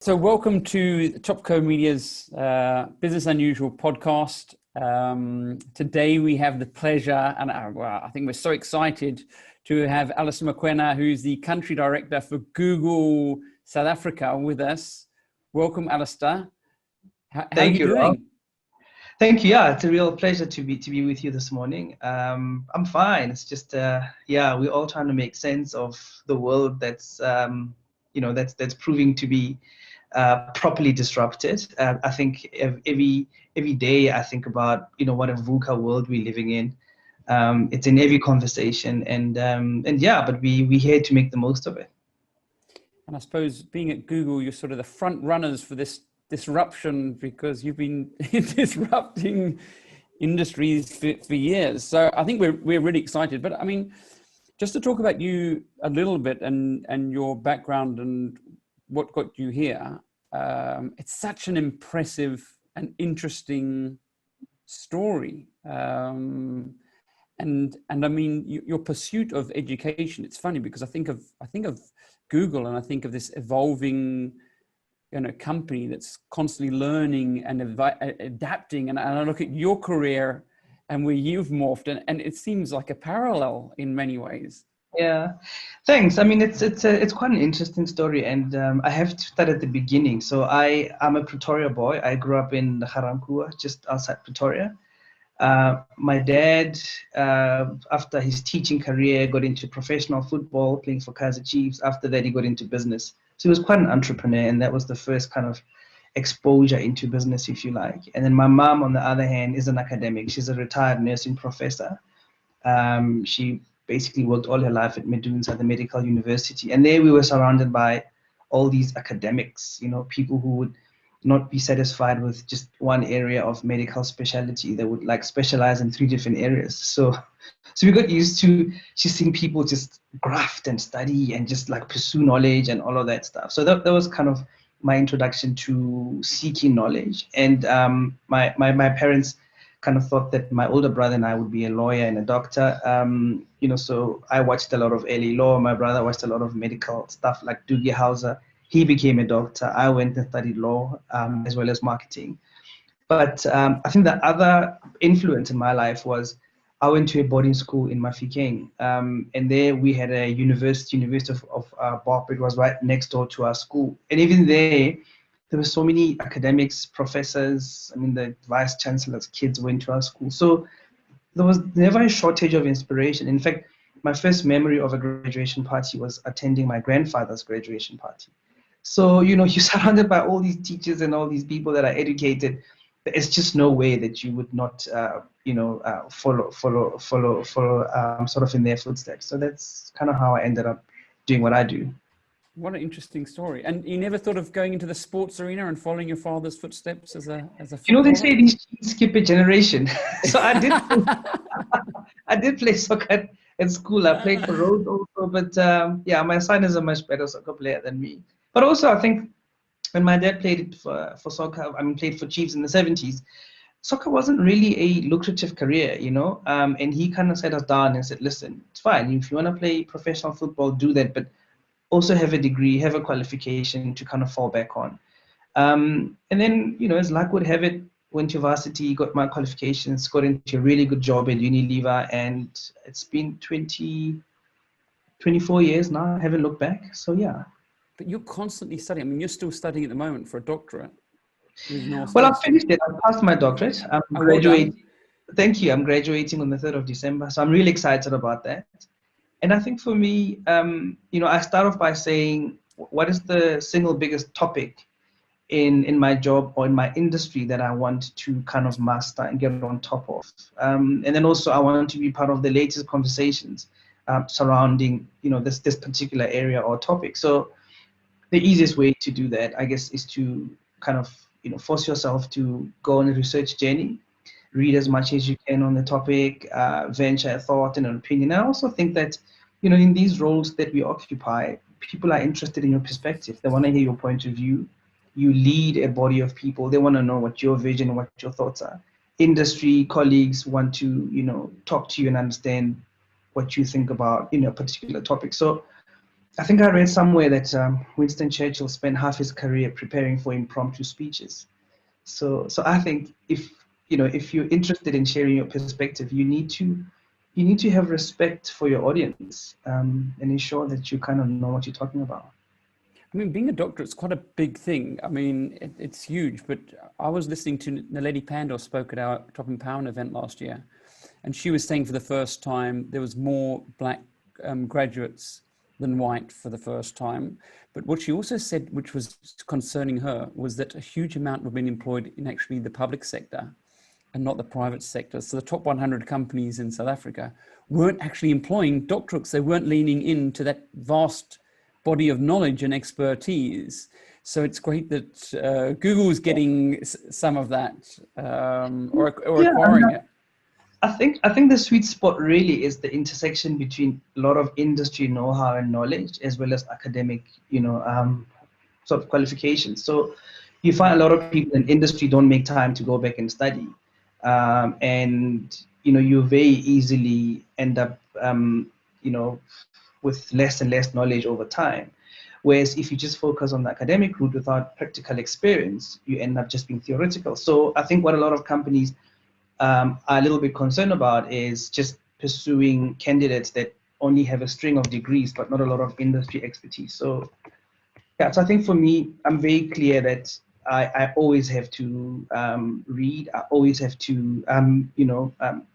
So welcome to Topco Media's Business Unusual podcast. Today we have the pleasure, and I think we're so excited to have Alistair Mokoena, who's the country director for Google South Africa, with us. Welcome, Alistair. How are you doing? Ralf. Thank you. Yeah, it's a real pleasure to be with you this morning. I'm fine. It's just we're all trying to make sense of the world that's proving to be properly disrupted. I think every day I think about what a VUCA world we're living in. It's in every conversation, but we're here to make the most of it. And I suppose being at Google, you're sort of the front runners for this disruption because you've been disrupting industries for years. So I think we're really excited. But I mean, just to talk about you a little bit and your background and what got you here, it's such an impressive and interesting story. And I mean, your pursuit of education, it's funny because I think of Google and I think of this evolving company that's constantly learning and adapting. And I look at your career and where you've morphed, and it seems like a parallel in many ways. Yeah, thanks. I mean, it's quite an interesting story, and I have to start at the beginning. So I'm a Pretoria boy. I grew up in Gauteng, just outside Pretoria. My dad, after his teaching career, got into professional football, playing for Kaizer Chiefs. After that, he got into business. So he was quite an entrepreneur, and that was the first kind of exposure into business, if you like. And then my mom, on the other hand, is an academic. She's a retired nursing professor. She basically worked all her life at Medusa, the medical university. And there we were surrounded by all these academics, people who would not be satisfied with just one area of medical specialty. They would specialize in 3 different areas. So we got used to just seeing people just graft and study and just pursue knowledge and all of that stuff. So that was kind of my introduction to seeking knowledge. And my parents kind of thought that my older brother and I would be a lawyer and a doctor. So I watched a lot of LA Law. My brother watched a lot of medical stuff like Doogie Howser. He became a doctor. I went and studied law as well as marketing. But I think the other influence in my life was I went to a boarding school in Mafikeng. And there we had a University of Bop. It was right next door to our school. And even there were so many academics, professors. I mean, the vice chancellor's kids went to our school. So there was never a shortage of inspiration. In fact, my first memory of a graduation party was attending my grandfather's graduation party. So, you're surrounded by all these teachers and all these people that are educated. It's just no way that you would not, follow sort of in their footsteps. So that's kind of how I ended up doing what I do. What an interesting story. And you never thought of going into the sports arena and following your father's footsteps as a footballer? They say these kids skip a generation. So I did play soccer at school. I played for Rhodes also, but my son is a much better soccer player than me. But also I think when my dad played for soccer, played for Chiefs in the 70s, soccer wasn't really a lucrative career, and he kind of sat us down and said, listen, it's fine. If you want to play professional football, do that, but also have a degree, have a qualification to kind of fall back on. And then, as luck would have it, went to varsity, got my qualifications, got into a really good job at Unilever, and it's been 24 years now. I haven't looked back. So, yeah. But you're constantly studying. I mean, you're still studying at the moment for a doctorate. Well, I've finished it. I passed my doctorate. I'm graduating. Thank you. I'm graduating on the 3rd of December. So I'm really excited about that. And I think for me, I start off by saying, what is the single biggest topic in my job or in my industry that I want to kind of master and get on top of? And then also I want to be part of the latest conversations surrounding, this particular area or topic. So the easiest way to do that, I guess, is to kind of, force yourself to go on a research journey, read as much as you can on the topic, venture a thought and an opinion. I also think that, in these roles that we occupy, people are interested in your perspective. They want to hear your point of view. You lead a body of people. They want to know what your vision and what your thoughts are. Industry colleagues want to, talk to you and understand what you think about, a particular topic. So I think I read somewhere that Winston Churchill spent half his career preparing for impromptu speeches. So I think if you're interested in sharing your perspective, you need to have respect for your audience, and ensure that you kind of know what you're talking about. I mean, being a doctor, it's quite a big thing. I mean, it's huge, but I was listening to Naledi Pandor spoke at our Top Empowerment event last year, and she was saying for the first time there was more black graduates than white for the first time. But what she also said, which was concerning her, was that a huge amount were being employed in actually the public sector and not the private sector. So the top 100 companies in South Africa weren't actually employing doctorates. They weren't leaning into that vast body of knowledge and expertise. So it's great that Google's getting some of that, or Yeah, acquiring it. I think the sweet spot really is the intersection between a lot of industry know-how and knowledge, as well as academic, sort of qualifications. So you find a lot of people in industry don't make time to go back and study, and you very easily end up, with less and less knowledge over time. Whereas if you just focus on the academic route without practical experience, you end up just being theoretical. So I think what a lot of companies are a little bit concerned about is just pursuing candidates that only have a string of degrees but not a lot of industry expertise. So yeah, so I think for me, I'm very clear that I always have to read. I always have to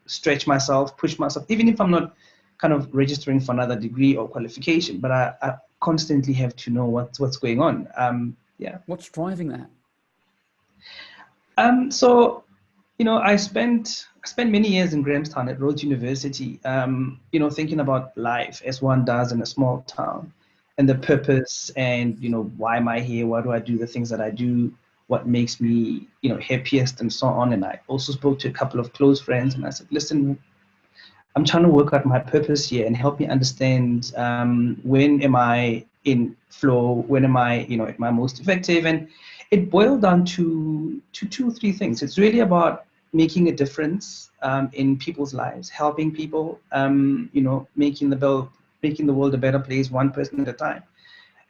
stretch myself, push myself, even if I'm not kind of registering for another degree or qualification. But I constantly have to know what's going on. Yeah. What's driving that? So, I spent many years in Grahamstown at Rhodes University, thinking about life as one does in a small town, and the purpose, and why am I here? Why do I do the things that I do? What makes me, happiest, and so on. And I also spoke to a couple of close friends, and I said, listen, I'm trying to work out my purpose here and help me understand, when am I in flow, when am I, at my most effective. And it boiled down to two, three things. It's really about making a difference, in people's lives, helping people, making the world a better place, one person at a time.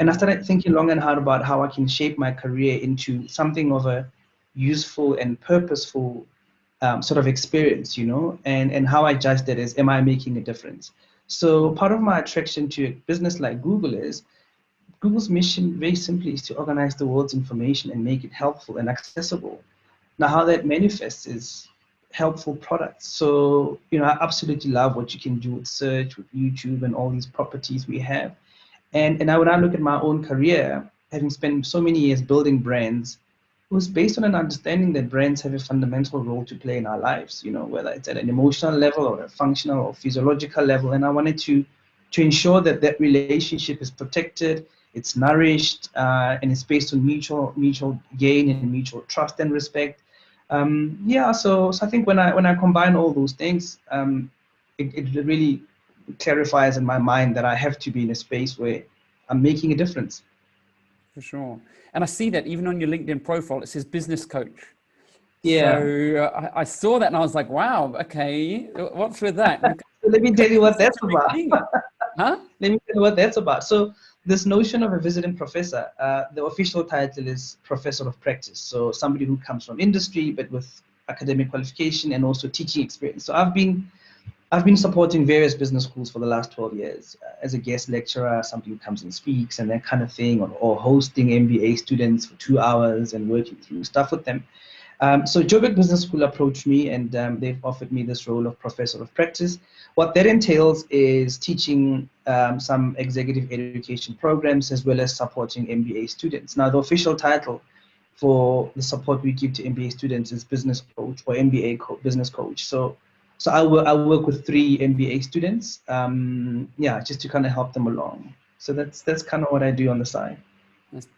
And I started thinking long and hard about how I can shape my career into something of a useful and purposeful, sort of experience, and how I judge that is, am I making a difference? So part of my attraction to a business like Google is Google's mission, very simply, is to organize the world's information and make it helpful and accessible. Now, how that manifests is helpful products. So, I absolutely love what you can do with search, with YouTube, and all these properties we have. And when I look at my own career, having spent so many years building brands, it was based on an understanding that brands have a fundamental role to play in our lives, whether it's at an emotional level or a functional or physiological level. And I wanted to ensure that that relationship is protected, it's nourished, and it's based on mutual gain and mutual trust and respect. So I think when I combine all those things, it really clarifies in my mind that I have to be in a space where I'm making a difference. For sure. And I see that even on your LinkedIn profile, it says business coach. Yeah. So I saw that and I was like, wow, okay, what's with that? So let me tell you what that's about. Huh? Let me tell you what that's about. So this notion of a visiting professor, the official title is professor of practice. So somebody who comes from industry, but with academic qualification and also teaching experience. So I've been supporting various business schools for the last 12 years, as a guest lecturer, somebody who comes and speaks and that kind of thing, or hosting MBA students for 2 hours and working through stuff with them. So Joburg Business School approached me, and they've offered me this role of professor of practice. What that entails is teaching some executive education programs, as well as supporting MBA students. Now, the official title for the support we give to MBA students is business coach, or business coach. So I work with 3 MBA students, just to kind of help them along. So that's kind of what I do on the side.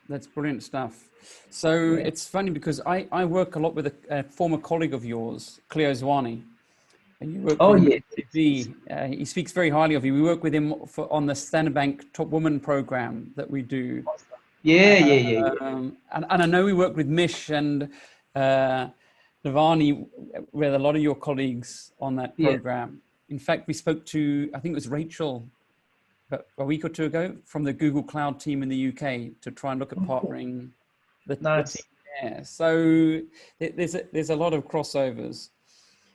That's brilliant stuff. So Yeah. it's funny because I work a lot with a former colleague of yours, Cleo Zwane. And you work with him Yeah. at TV. He speaks very highly of you. We work with him on the Standard Bank Top Women program that we do. Yeah. And I know we work with Mish and Navani, with a lot of your colleagues on that program. In fact, we spoke to, I think it was Rachel about a week or two ago from the Google Cloud team in the UK to try and look at partnering the Nice. team there. So there's a lot of crossovers.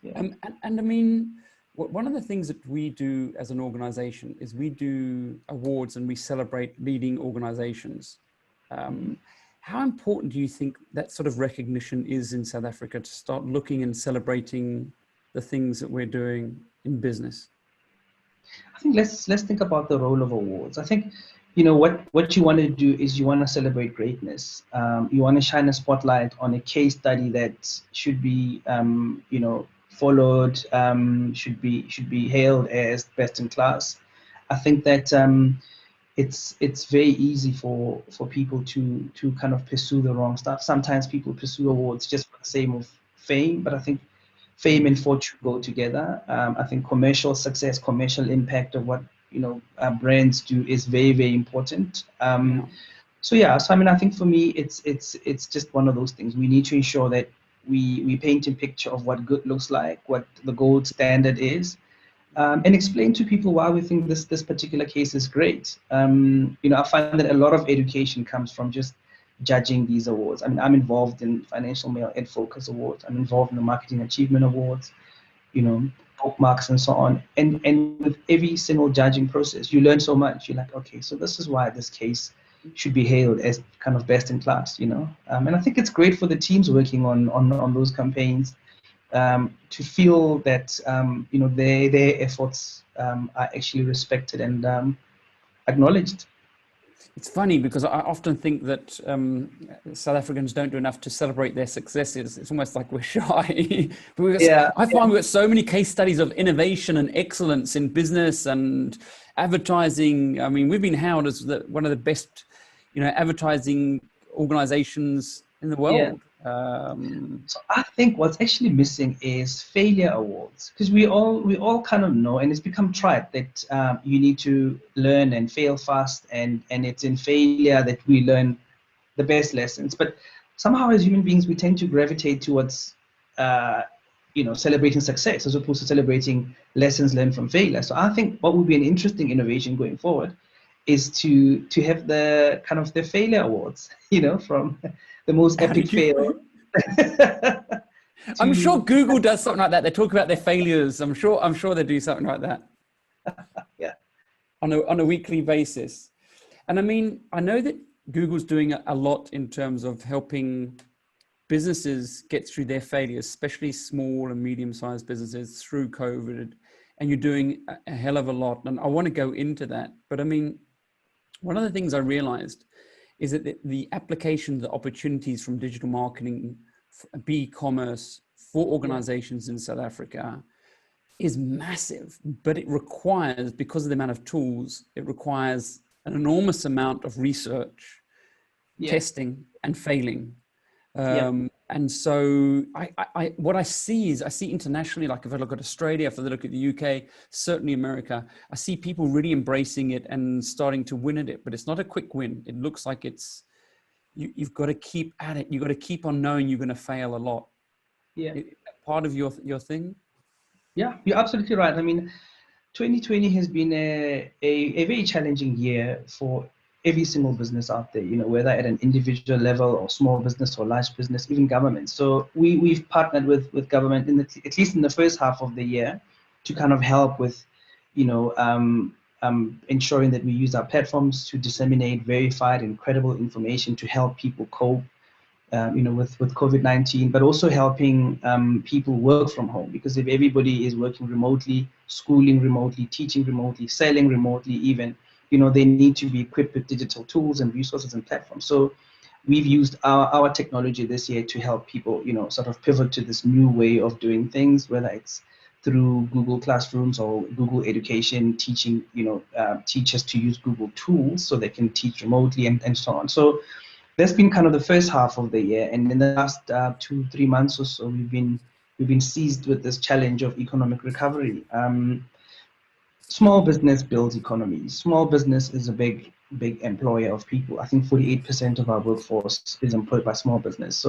Yeah. And I mean, one of the things that we do as an organization is we do awards and we celebrate leading organizations. How important do you think that sort of recognition is in South Africa to start looking and celebrating the things that we're doing in business? I think let's think about the role of awards. I think, what you want to do is you want to celebrate greatness. You want to shine a spotlight on a case study that should be, followed, should be hailed as best in class. I think that it's very easy for people to kind of pursue the wrong stuff. Sometimes people pursue awards just for the sake of fame, but I think fame and fortune go together. I think commercial success, commercial impact of what brands do is very, very important. So I mean, I think for me, it's just one of those things. We need to ensure that we paint a picture of what good looks like, what the gold standard is, and explain to people why we think this particular case is great. I find that a lot of education comes from just judging these awards. I mean, I'm involved in Financial Mail Ed Focus Awards. I'm involved in the Marketing Achievement Awards, bookmarks and so on. And with every single judging process, you learn so much. You're like, okay, so this is why this case should be hailed as kind of best in class, And I think it's great for the teams working on those campaigns to feel that, their efforts are actually respected and acknowledged. It's funny because I often think that South Africans don't do enough to celebrate their successes. It's almost like we're shy. I find we've got so many case studies of innovation and excellence in business and advertising. I mean, we've been hailed as one of the best, advertising organizations in the world. So I think what's actually missing is failure awards, because we all kind of know, and it's become trite that you need to learn and fail fast, and it's in failure that we learn the best lessons. But somehow as human beings, we tend to gravitate towards celebrating success as opposed to celebrating lessons learned from failure. So I think what would be an interesting innovation going forward is to have the kind of the failure awards, from the most epic fail. I'm sure Google does something like that. They talk about their failures. I'm sure they do something like that. Yeah. On a weekly basis. And I mean, I know that Google's doing a lot in terms of helping businesses get through their failures, especially small and medium-sized businesses through COVID. And you're doing a hell of a lot. And I want to go into that. But I mean, one of the things I realized is that the applications, the opportunities from digital marketing, e-commerce for organizations in South Africa is massive, but it requires, because of the amount of tools, it requires an enormous amount of research, testing and failing. And so what I see internationally, like if I look at Australia, if I look at the UK, certainly America, I see people really embracing it and starting to win at it, but it's not a quick win. It looks like you've got to keep at it. You've got to keep on knowing you're going to fail a lot. Yeah. Part of your thing? Yeah, you're absolutely right. I mean, 2020 has been a very challenging year for every single business out there, whether at an individual level or small business or large business, even government. So we've partnered with government at least in the first half of the year to kind of help with, ensuring that we use our platforms to disseminate verified and credible information to help people cope, with COVID-19, but also helping people work from home, because if everybody is working remotely, schooling remotely, teaching remotely, selling remotely even, they need to be equipped with digital tools and resources and platforms. So we've used our technology this year to help people, sort of pivot to this new way of doing things, whether it's through Google Classrooms or Google Education, teaching, teachers to use Google tools so they can teach remotely and so on. So that's been kind of the first half of the year. And in the last 2-3 months or so, we've been seized with this challenge of economic recovery. Small business builds economies. Small business is a big employer of people. I think 48% of our workforce is employed by small business.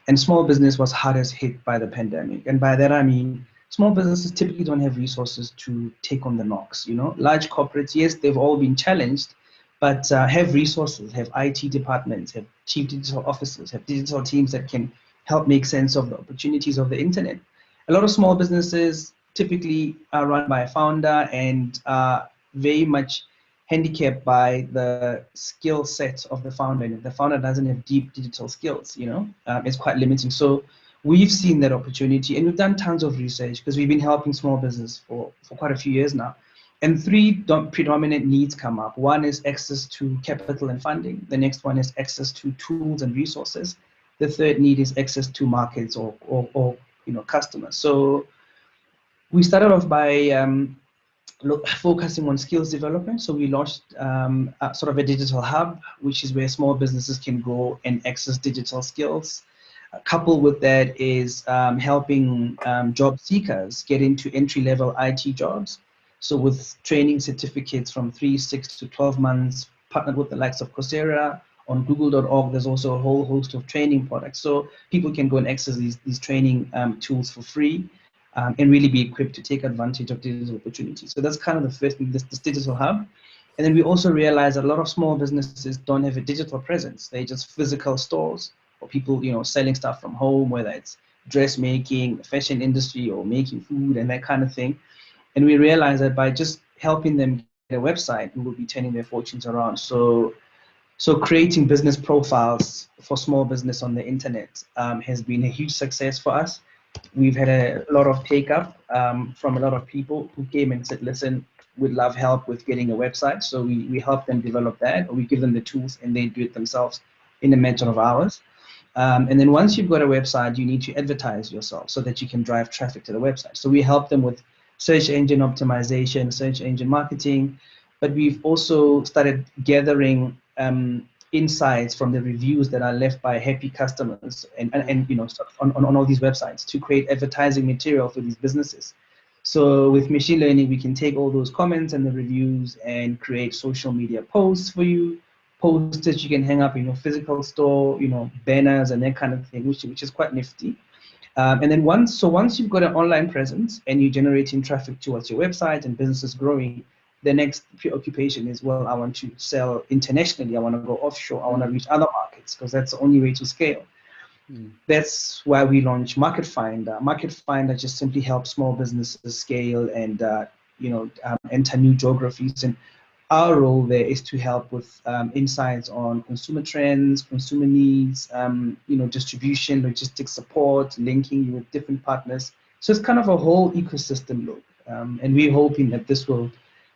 And small business was hardest hit by the pandemic. And by that, I mean, small businesses typically don't have resources to take on the knocks. Large corporates, yes, they've all been challenged, but have resources, have IT departments, have chief digital officers, have digital teams that can help make sense of the opportunities of the internet. A lot of small businesses typically are run by a founder and are very much handicapped by the skill set of the founder. And if the founder doesn't have deep digital skills, it's quite limiting. So we've seen that opportunity, and we've done tons of research because we've been helping small business for quite a few years now. And three predominant needs come up. One is access to capital and funding. The next one is access to tools and resources. The third need is access to markets or customers. So we started off by focusing on skills development. So we launched sort of a digital hub, which is where small businesses can go and access digital skills. Coupled with that is helping job seekers get into entry-level IT jobs. So with training certificates from 3, 6 to 12 months, partnered with the likes of Coursera. On google.org, there's also a whole host of training products. So people can go and access these training tools for free and really be equipped to take advantage of digital opportunities. So that's kind of the first thing, this digital hub. And then we also realized that a lot of small businesses don't have a digital presence. They're just physical stores or people, selling stuff from home, whether it's dressmaking, fashion industry, or making food and that kind of thing. And we realized that by just helping them get a website, we will be turning their fortunes around. So creating business profiles for small business on the internet has been a huge success for us. We've had a lot of take up from a lot of people who came and said, listen, we'd love help with getting a website. So we help them develop that, or we give them the tools and they do it themselves in a matter of hours. And then once you've got a website, you need to advertise yourself so that you can drive traffic to the website. So we help them with search engine optimization, search engine marketing, but we've also started gathering insights from the reviews that are left by happy customers and on all these websites to create advertising material for these businesses. So with machine learning, we can take all those comments and the reviews and create social media posts for you, posters you can hang up in your physical store, banners and that kind of thing, which is quite nifty. And then once you've got an online presence and you're generating traffic towards your website and business is growing, the next preoccupation is, well, I want to sell internationally. I want to go offshore. I want to reach other markets because that's the only way to scale. That's why we launched Market Finder. Market Finder just simply helps small businesses scale and enter new geographies. And our role there is to help with insights on consumer trends, consumer needs, distribution, logistics support, linking you with different partners. So it's kind of a whole ecosystem look. And we're hoping that this will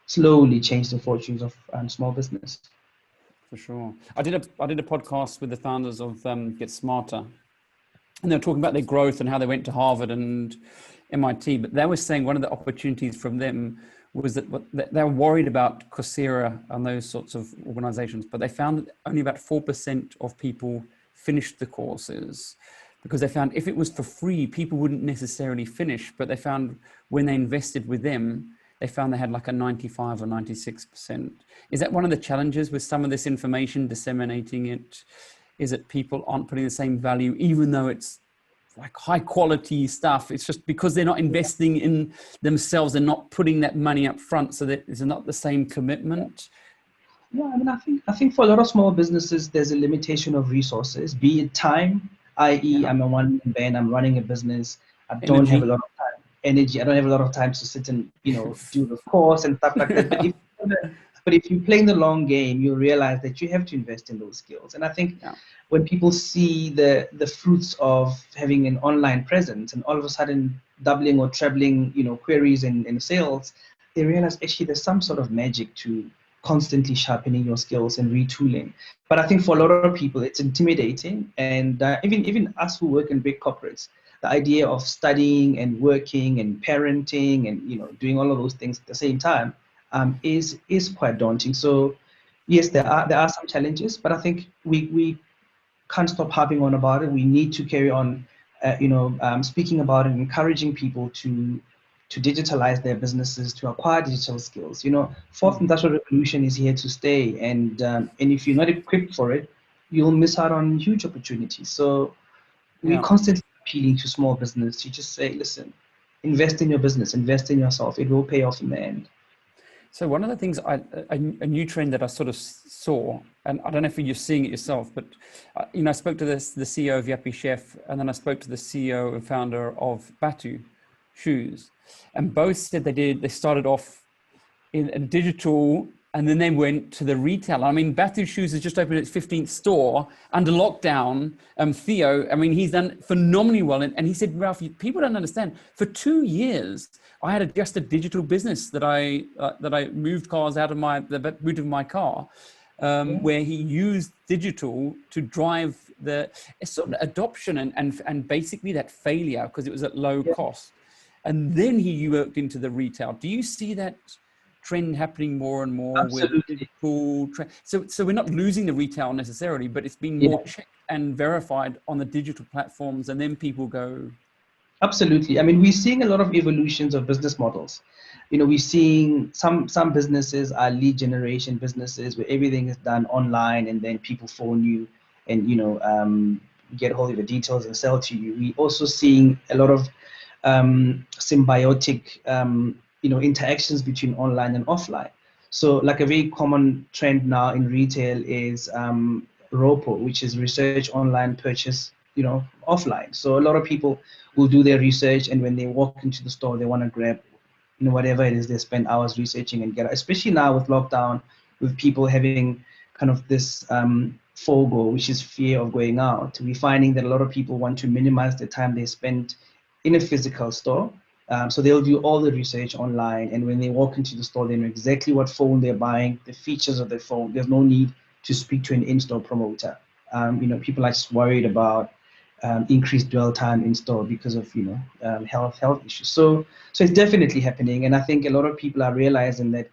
slowly change the fortunes of small business. For sure. I did a podcast with the founders of Get Smarter, and they were talking about their growth and how they went to Harvard and MIT, but they were saying one of the opportunities from them was that they were worried about Coursera and those sorts of organizations, but they found that only about 4% of people finished the courses because they found if it was for free, people wouldn't necessarily finish, but they found when they invested with them, they found they had like a 95 or 96%. Is that one of the challenges with some of this information, disseminating it? Is that people aren't putting the same value, even though it's like high quality stuff? It's just because they're not investing in themselves and not putting that money up front, so that it's not the same commitment. Yeah, I mean, I think for a lot of small businesses, there's a limitation of resources, be it time, i.e., I'm a one-man band, I'm running a business, I don't have a lot of time. Energy. I don't have a lot of time to sit and do the course and stuff like that. But if you're playing the long game, you realize that you have to invest in those skills. And I think when people see the fruits of having an online presence and all of a sudden doubling or trebling queries and sales, they realize actually there's some sort of magic to constantly sharpening your skills and retooling. But I think for a lot of people, it's intimidating. And even us who work in big corporates, the idea of studying and working and parenting and doing all of those things at the same time is quite daunting. So yes, there are some challenges, but I think we can't stop harping on about it. We need to carry on, speaking about it, encouraging people to digitalize their businesses, to acquire digital skills. Fourth industrial revolution is here to stay, and if you're not equipped for it, you'll miss out on huge opportunities. So we constantly appealing to small business to just say, listen, invest in your business, invest in yourself. It will pay off in the end. So one of the things a new trend that I sort of saw, and I don't know if you're seeing it yourself, but I spoke to the CEO of Yappy Chef, and then I spoke to the CEO and founder of Batu Shoes, and both said they started off in a digital, and then they went to the retail. I mean, Batu Shoes has just opened its 15th store under lockdown. Theo, I mean, he's done phenomenally well. And he said, Ralf, people don't understand. For 2 years, I had just a digital business that I moved cars out of the boot of my car, where he used digital to drive the sort of adoption and basically that failure because it was at low cost. And then he worked into the retail. Do you see that trend happening more and more? Absolutely. With so we're not losing the retail necessarily, but it's been more checked and verified on the digital platforms, and then people go. Absolutely. I mean, we're seeing a lot of evolutions of business models. We're seeing some businesses are lead generation businesses where everything is done online, and then people phone you and get hold of the details and sell to you. We're also seeing a lot of symbiotic interactions between online and offline. So like a very common trend now in retail is ROPO, which is research online, purchase offline. So a lot of people will do their research, and when they walk into the store, they want to grab whatever it is they spend hours researching and get, especially now with lockdown, with people having kind of this FOGO, which is fear of going out. We're finding that a lot of people want to minimize the time they spend in a physical store. So they'll do all the research online, and when they walk into the store, they know exactly what phone they're buying, the features of the phone. There's no need to speak to an in-store promoter. People are just worried about increased dwell time in store because of health issues. So it's definitely happening, and I think a lot of people are realizing that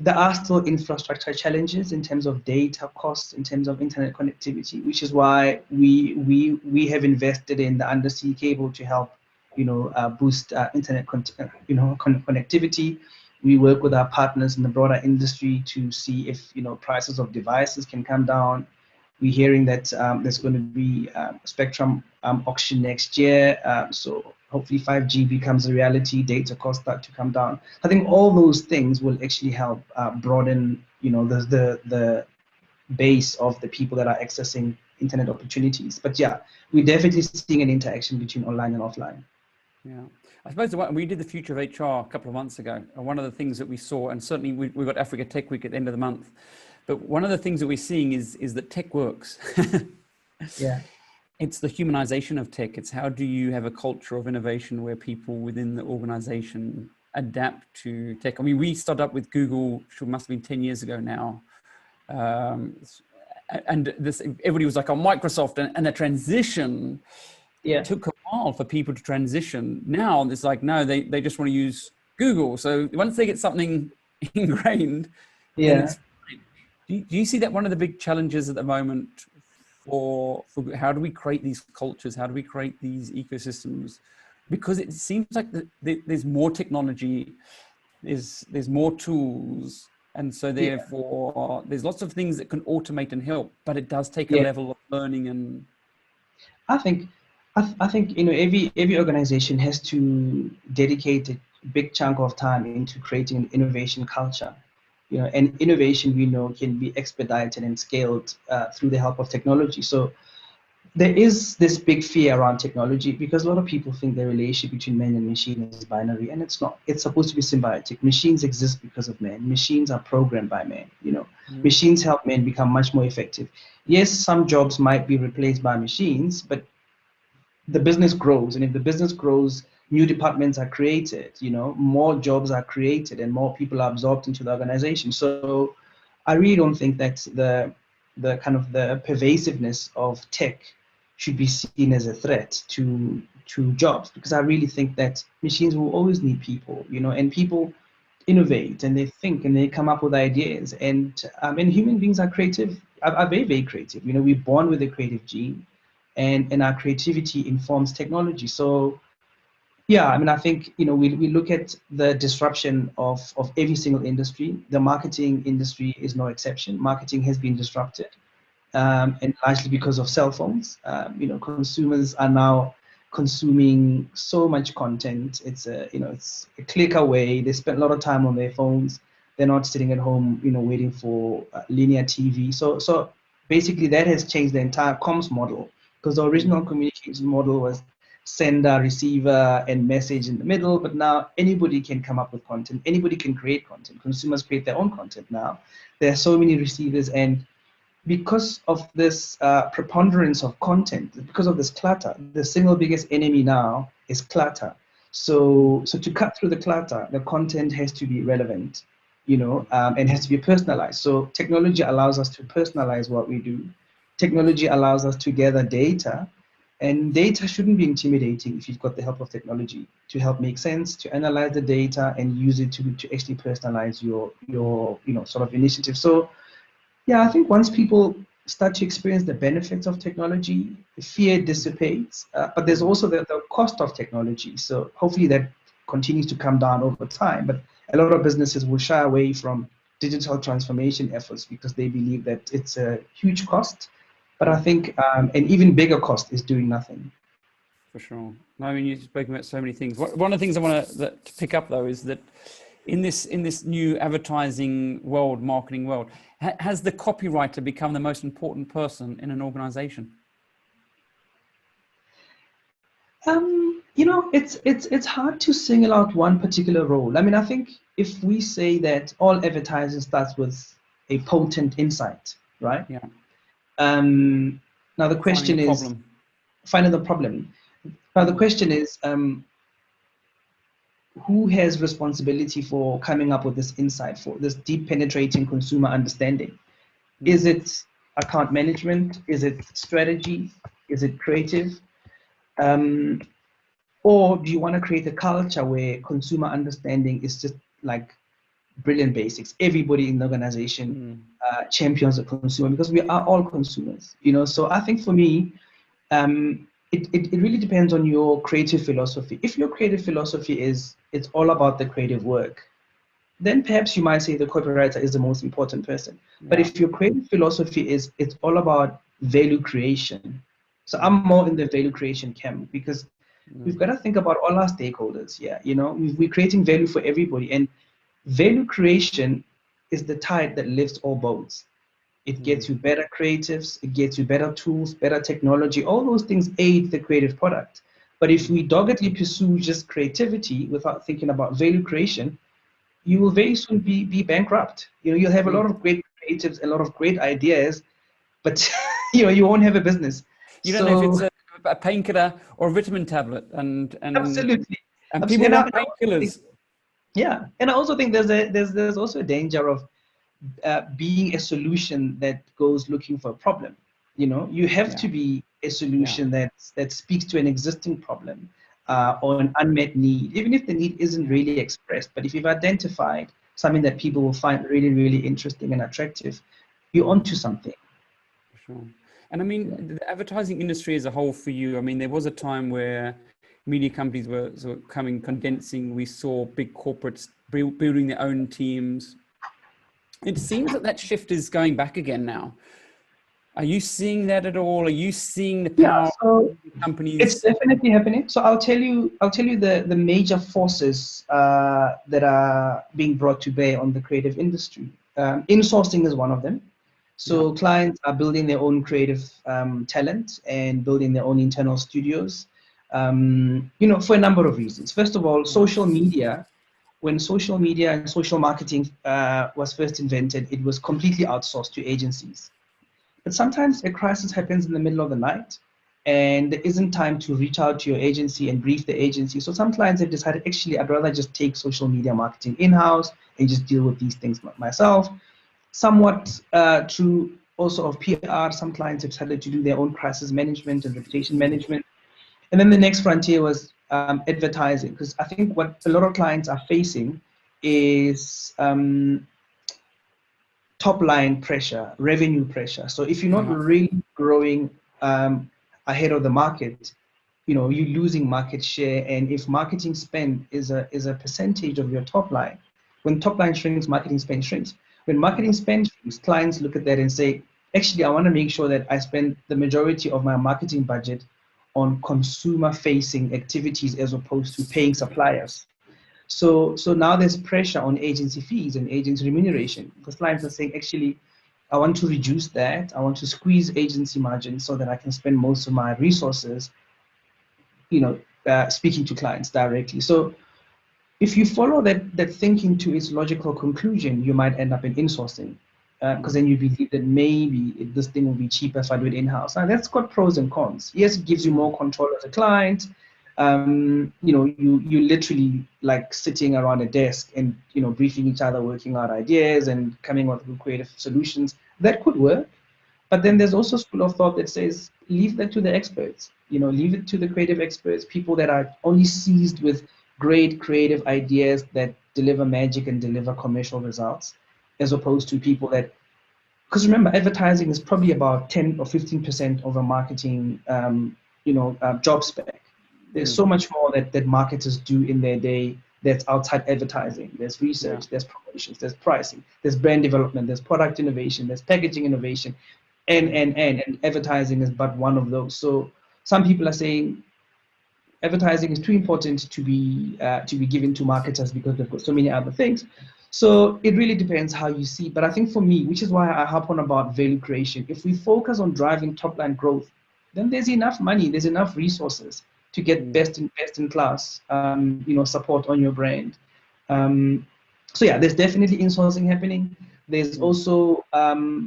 there are still infrastructure challenges in terms of data costs, in terms of internet connectivity, which is why we have invested in the undersea cable to help boost internet connectivity. We work with our partners in the broader industry to see if prices of devices can come down. We're hearing that there's going to be a spectrum auction next year, so hopefully 5G becomes a reality, data costs start to come down. I think all those things will actually help broaden the base of the people that are accessing internet opportunities. But yeah, we're definitely seeing an interaction between online and offline. Yeah, I suppose we did the Future of HR a couple of months ago, and one of the things that we saw, and certainly we've got Africa Tech Week at the end of the month, but one of the things that we're seeing is that tech works. Yeah. It's the humanization of tech. It's how do you have a culture of innovation where people within the organization adapt to tech. I mean, we started up with Google, which must have been 10 years ago now. And everybody was like on Microsoft, and the transition took a while for people to transition. Now it's like, no, they just want to use Google. So once they get something ingrained, then it's fine. Do you see that one of the big challenges at the moment for how do we create these cultures? How do we create these ecosystems? Because it seems like there's more technology, there's more tools, and so therefore there's lots of things that can automate and help, but it does take a level of learning. And I think every organization has to dedicate a big chunk of time into creating an innovation culture. And innovation, we know, can be expedited and scaled through the help of technology. So there is this big fear around technology because a lot of people think the relationship between man and machine is binary, and it's not. It's supposed to be symbiotic. Machines exist because of man. Machines are programmed by man. Machines help men become much more effective. Yes, some jobs might be replaced by machines, but the business grows, and if the business grows, new departments are created, more jobs are created, and more people are absorbed into the organization. So I really don't think that the kind of the pervasiveness of tech should be seen as a threat to jobs, because I really think that machines will always need people, and people innovate and they think and they come up with ideas, and human beings are creative, are very, very creative. We're born with a creative gene, and our creativity informs technology. So yeah, I think we look at the disruption of every single industry. The marketing industry is no exception. Marketing has been disrupted, and largely because of cell phones. Consumers are now consuming so much content. It's it's a click away. They spend a lot of time on their phones. They're not sitting at home, waiting for linear TV. So basically that has changed the entire comms model, because the original communication model was sender, receiver, and message in the middle. But now anybody can come up with content. Anybody can create content. Consumers create their own content now. There are so many receivers, and because of this preponderance of content, because of this clutter, the single biggest enemy now is clutter. So to cut through the clutter, the content has to be relevant, and has to be personalized. So technology allows us to personalize what we do. Technology allows us to gather data, and data shouldn't be intimidating if you've got the help of technology to help make sense, to analyze the data and use it to actually personalize your sort of initiative. So yeah, I think once people start to experience the benefits of technology, the fear dissipates, but there's also the cost of technology. So hopefully that continues to come down over time, but a lot of businesses will shy away from digital transformation efforts because they believe that it's a huge cost. But I think an even bigger cost is doing nothing. For sure. No, I mean, you've spoken about so many things. One of the things I want to pick up, though, is that in this new advertising world, marketing world, has the copywriter become the most important person in an organization? It's hard to single out one particular role. I mean, I think if we say that all advertising starts with a potent insight, right? Yeah. Now the question is finding the problem. Now the question is, who has responsibility for coming up with this insight, for this deep penetrating consumer understanding? Is it account management? Is it strategy? Is it creative? Or do you want to create a culture where consumer understanding is just like brilliant basics? Everybody in the organization champions the consumer, because we are all consumers, So I think for me, it really depends on your creative philosophy. If your creative philosophy is it's all about the creative work, then perhaps you might say the copywriter is the most important person. Yeah. But if your creative philosophy is it's all about value creation, so I'm more in the value creation camp, because we've got to think about all our stakeholders. Yeah, we're creating value for everybody, and value creation is the tide that lifts all boats. It gets you better creatives, it gets you better tools, better technology. All those things aid the creative product. But if we doggedly pursue just creativity without thinking about value creation, you will very soon be bankrupt. You'll have a lot of great creatives, a lot of great ideas, but you won't have a business. You don't know if it's a painkiller or a vitamin tablet, and absolutely. And people want painkillers. Yeah, and I also think there's also a danger of being a solution that goes looking for a problem. You have to be a solution that speaks to an existing problem or an unmet need, even if the need isn't really expressed. But if you've identified something that people will find really, really interesting and attractive, you're onto something. For sure. And I mean, the advertising industry as a whole for you, I mean, there was a time where media companies were sort of condensing. We saw big corporates building their own teams. It seems that shift is going back again now. Are you seeing that at all? Are you seeing the power of companies? It's definitely happening. So I'll tell you the major forces that are being brought to bear on the creative industry. Insourcing is one of them. So clients are building their own creative talent and building their own internal studios, for a number of reasons. First of all, social media. When social media and social marketing was first invented, it was completely outsourced to agencies. But sometimes a crisis happens in the middle of the night, and there isn't time to reach out to your agency and brief the agency. So some clients have decided, actually, I'd rather just take social media marketing in-house and just deal with these things myself. Somewhat true also of PR. Some clients have decided to do their own crisis management and reputation management. And then the next frontier was advertising, because I think what a lot of clients are facing is top line pressure, revenue pressure. So if you're not really growing ahead of the market, you're losing market share. And if marketing spend is a percentage of your top line, when top line shrinks, marketing spend shrinks. When marketing spend shrinks, clients look at that and say, actually, I want to make sure that I spend the majority of my marketing budget on consumer-facing activities as opposed to paying suppliers. So now there's pressure on agency fees and agency remuneration, because clients are saying, actually, I want to reduce that. I want to squeeze agency margins so that I can spend most of my resources, speaking to clients directly. So if you follow that thinking to its logical conclusion, you might end up in insourcing, because then you believe that maybe this thing will be cheaper if I do it in-house. Now that's got pros and cons. Yes, it gives you more control as a client. You literally like sitting around a desk and briefing each other, working out ideas and coming up with creative solutions. That could work. But then there's also a school of thought that says, leave that to the experts, leave it to the creative experts, people that are only seized with great creative ideas that deliver magic and deliver commercial results, as opposed to people that, because remember, advertising is probably about 10 or 15% of a marketing, job spec. There's so much more that marketers do in their day that's outside advertising. There's research, there's promotions, there's pricing, there's brand development, there's product innovation, there's packaging innovation, and advertising is but one of those. So some people are saying advertising is too important to be given to marketers because they've got so many other things. So it really depends how you see. But I think for me, which is why I harp on about value creation, if we focus on driving top line growth, then there's enough money, there's enough resources to get best in class, support on your brand. So yeah, there's definitely insourcing happening. There's also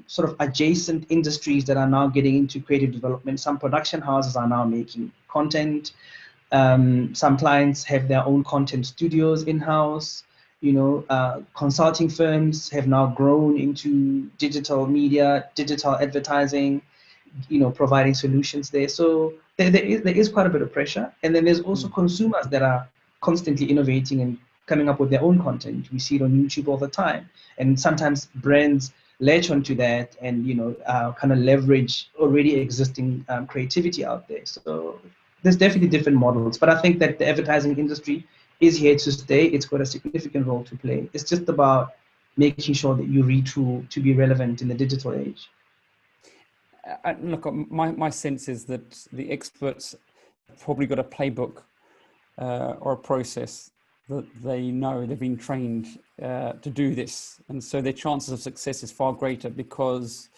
sort of adjacent industries that are now getting into creative development. Some production houses are now making content. Some clients have their own content studios in-house. Consulting firms have now grown into digital media, digital advertising, providing solutions there. So there is quite a bit of pressure. And then there's also consumers that are constantly innovating and coming up with their own content. We see it on YouTube all the time. And sometimes brands latch onto that and, kind of leverage already existing creativity out there. So there's definitely different models. But I think that the advertising industry is here to stay. It's got a significant role to play. It's just about making sure that you retool to be relevant in the digital age. Look, my sense is that the experts have probably got a playbook or a process that they know they've been trained to do this. And so their chances of success is far greater because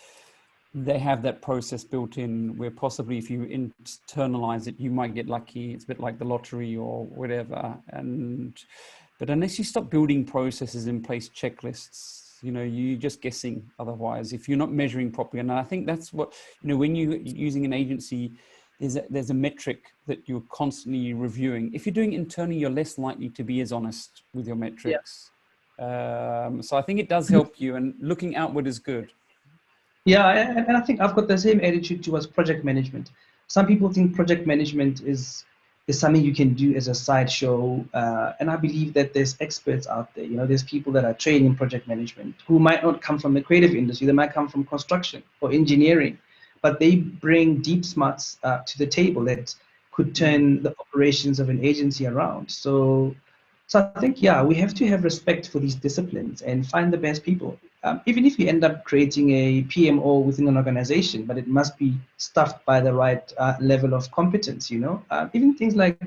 they have that process built in, where possibly if you internalize it, you might get lucky. It's a bit like the lottery or whatever. But unless you stop building processes in place, checklists, you're just guessing otherwise if you're not measuring properly. And I think that's what, when you're using an agency, there's a metric that you're constantly reviewing. If you're doing it internally, you're less likely to be as honest with your metrics. So I think it does help you, and looking outward is good. Yeah, and I think I've got the same attitude towards project management. Some people think project management is something you can do as a sideshow, and I believe that there's experts out there. There's people that are trained in project management who might not come from the creative industry. They might come from construction or engineering, but they bring deep smarts to the table that could turn the operations of an agency around. So I think, we have to have respect for these disciplines and find the best people. Even if you end up creating a PMO within an organization, but it must be stuffed by the right level of competence, even things like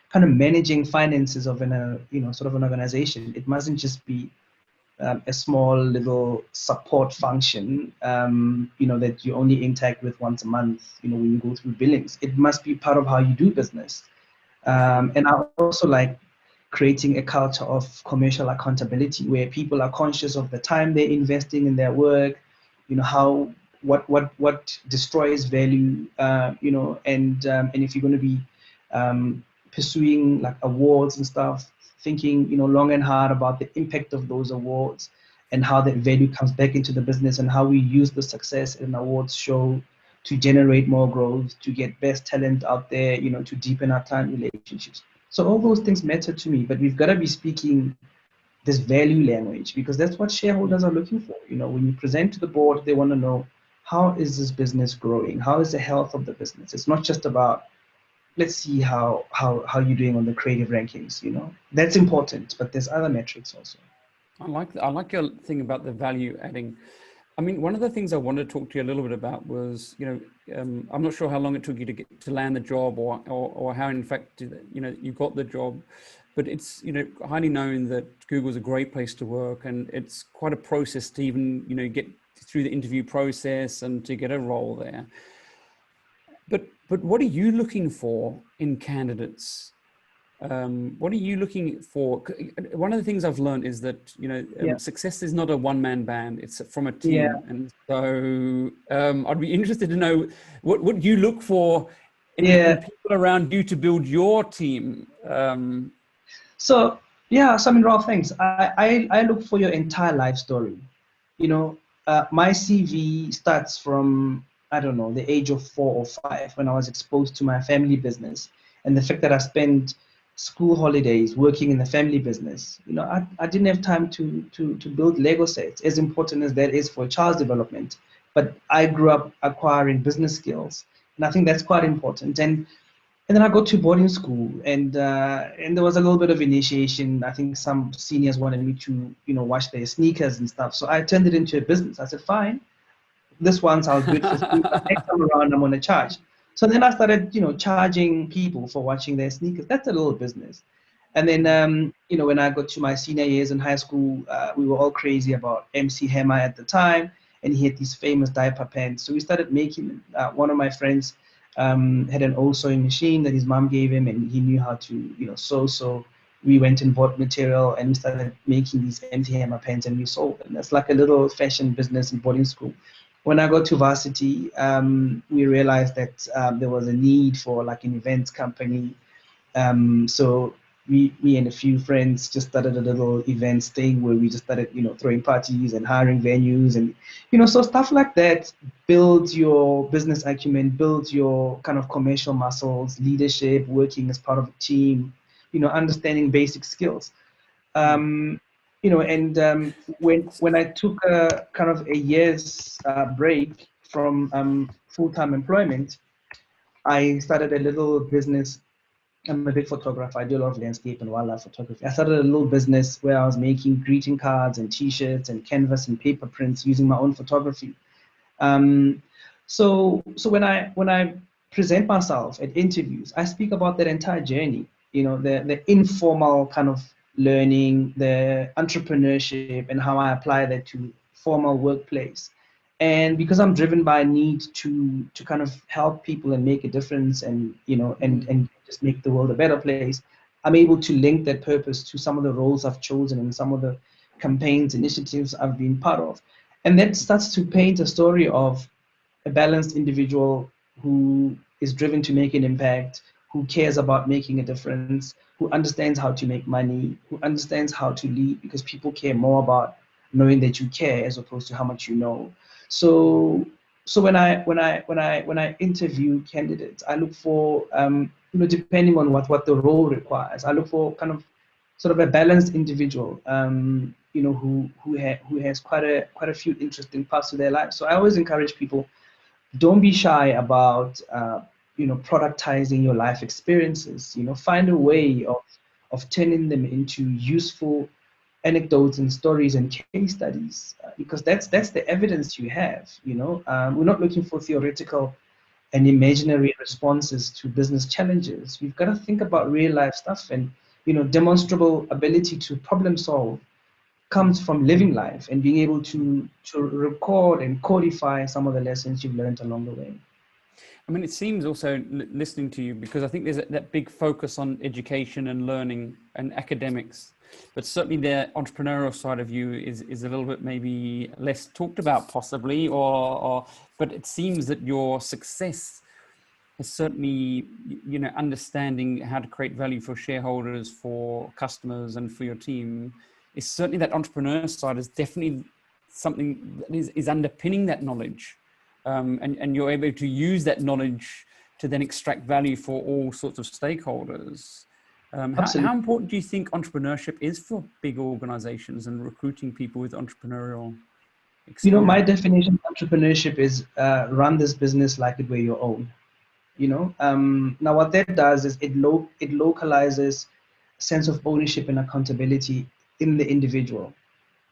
kind of managing finances of sort of an organization. It mustn't just be a small little support function, that you only interact with once a month, when you go through billings. It must be part of how you do business. And I also like creating a culture of commercial accountability where people are conscious of the time they're investing in their work, what destroys value, and if you're going to be pursuing like awards and stuff, thinking, long and hard about the impact of those awards and how that value comes back into the business and how we use the success in an awards show to generate more growth, to get best talent out there, to deepen our client relationships. So all those things matter to me, but we've got to be speaking this value language because that's what shareholders are looking for. When you present to the board, they want to know, how is this business growing? How is the health of the business? It's not just about, let's see how you're doing on the creative rankings. That's important, but there's other metrics also. I like your thing about the value adding. I mean, one of the things I wanted to talk to you a little bit about was, I'm not sure how long it took you to get to land the job, or how, in fact, you got the job, but it's, highly known that Google's a great place to work, and it's quite a process to even, get through the interview process and to get a role there. But what are you looking for in candidates? What are you looking for? One of the things I've learned is that, success is not a one-man band, it's from a team. Yeah. And so I'd be interested to know what you look for in people around you to build your team. So I mean, Ralf, thanks. I look for your entire life story. My CV starts from, I don't know, the age of 4 or 5, when I was exposed to my family business, and the fact that I spent school holidays working in the family business. I didn't have time to build Lego sets, as important as that is for a child's development. But I grew up acquiring business skills, and I think that's quite important. And then I got to boarding school, and there was a little bit of initiation. I think some seniors wanted me to, wash their sneakers and stuff. So I turned it into a business. I said, fine, this once I'll do it for free, but next time around I'm going to charge. So then I started, charging people for washing their sneakers. That's a little business. And then, when I got to my senior years in high school, we were all crazy about MC Hammer at the time, and he had these famous diaper pants. So we started making. One of my friends had an old sewing machine that his mom gave him, and he knew how to, sew. So we went and bought material, and we started making these MC Hammer pants, and we sold them. That's like a little fashion business in boarding school. When I got to varsity, we realized that there was a need for like an events company. So me and a few friends just started a little events thing where we just started, throwing parties and hiring venues, and, so stuff like that builds your business acumen, builds your kind of commercial muscles, leadership, working as part of a team, understanding basic skills. When I took a kind of a year's break from full-time employment, I started a little business. I'm a big photographer. I do a lot of landscape and wildlife photography. I started a little business where I was making greeting cards and T-shirts and canvas and paper prints using my own photography. So when I present myself at interviews, I speak about that entire journey. The informal kind of learning, the entrepreneurship, and how I apply that to formal workplace. And because I'm driven by a need to kind of help people and make a difference, and and just make the world a better place, I'm able to link that purpose to some of the roles I've chosen and some of the campaigns, initiatives I've been part of. And that starts to paint a story of a balanced individual who is driven to make an impact, who cares about making a difference, who understands how to make money, who understands how to lead, because people care more about knowing that you care as opposed to how much you know. So when I interview candidates, I look for depending on what the role requires, I look for kind of sort of a balanced individual, who has quite a few interesting parts to their life. So I always encourage people, don't be shy about productizing your life experiences. Find a way of turning them into useful anecdotes and stories and case studies, because that's the evidence you have. We're not looking for theoretical and imaginary responses to business challenges. We've got to think about real life stuff, and demonstrable ability to problem solve comes from living life and being able to record and codify some of the lessons you've learned along the way. I mean, it seems also, listening to you, because I think there's that big focus on education and learning and academics, but certainly the entrepreneurial side of you is a little bit maybe less talked about, possibly, but it seems that your success is certainly, understanding how to create value for shareholders, for customers, and for your team, is certainly that entrepreneur side is definitely something that is underpinning that knowledge. And you're able to use that knowledge to then extract value for all sorts of stakeholders. How important do you think entrepreneurship is for big organizations and recruiting people with entrepreneurial experience? My definition of entrepreneurship is run this business like it were your own. Now what that does is it localizes a sense of ownership and accountability in the individual.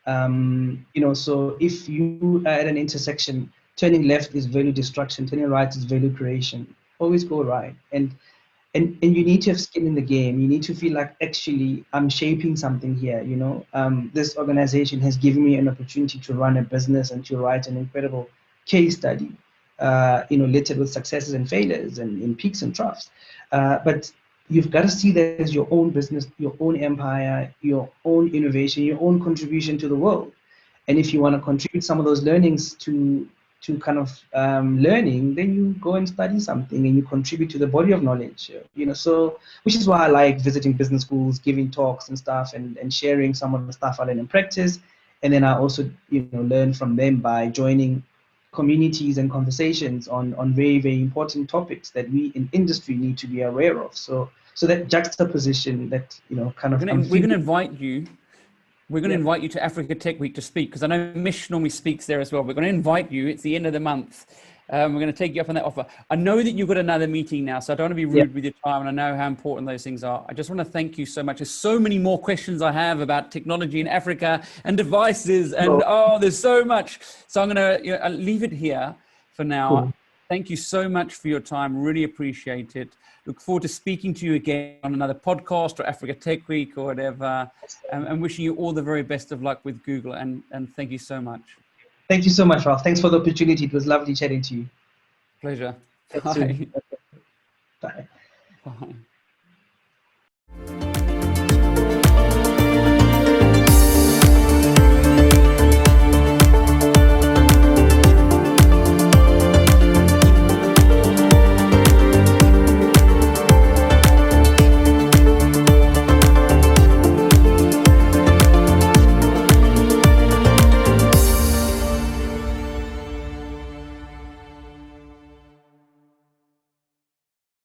So if you are at an intersection, turning left is value destruction, turning right is value creation. Always go right. And you need to have skin in the game. You need to feel like, actually, I'm shaping something here. This organization has given me an opportunity to run a business and to write an incredible case study, littered with successes and failures and in peaks and troughs. But you've got to see that as your own business, your own empire, your own innovation, your own contribution to the world. And if you want to contribute some of those learnings to kind of learning, then you go and study something and you contribute to the body of knowledge, so which is why I like visiting business schools, giving talks and stuff, and sharing some of the stuff I learn in practice. And then I also, learn from them by joining communities and conversations on very, very important topics that we in industry need to be aware of. So that juxtaposition, that, kind of... We're going to invite you. We're going to invite you to Africa Tech Week to speak, because I know Mish normally speaks there as well. We're going to invite you. It's the end of the month. We're going to take you up on that offer. I know that you've got another meeting now, so I don't want to be rude with your time, and I know how important those things are. I just want to thank you so much. There's so many more questions I have about technology in Africa and devices, and there's so much. So I'm going to leave it here for now. Cool. Thank you so much for your time. Really appreciate it. Look forward to speaking to you again on another podcast or Africa Tech Week or whatever. And wishing you all the very best of luck with Google. And thank you so much. Thank you so much, Ralf. Thanks for the opportunity. It was lovely chatting to you. Pleasure. Bye. Bye. Bye.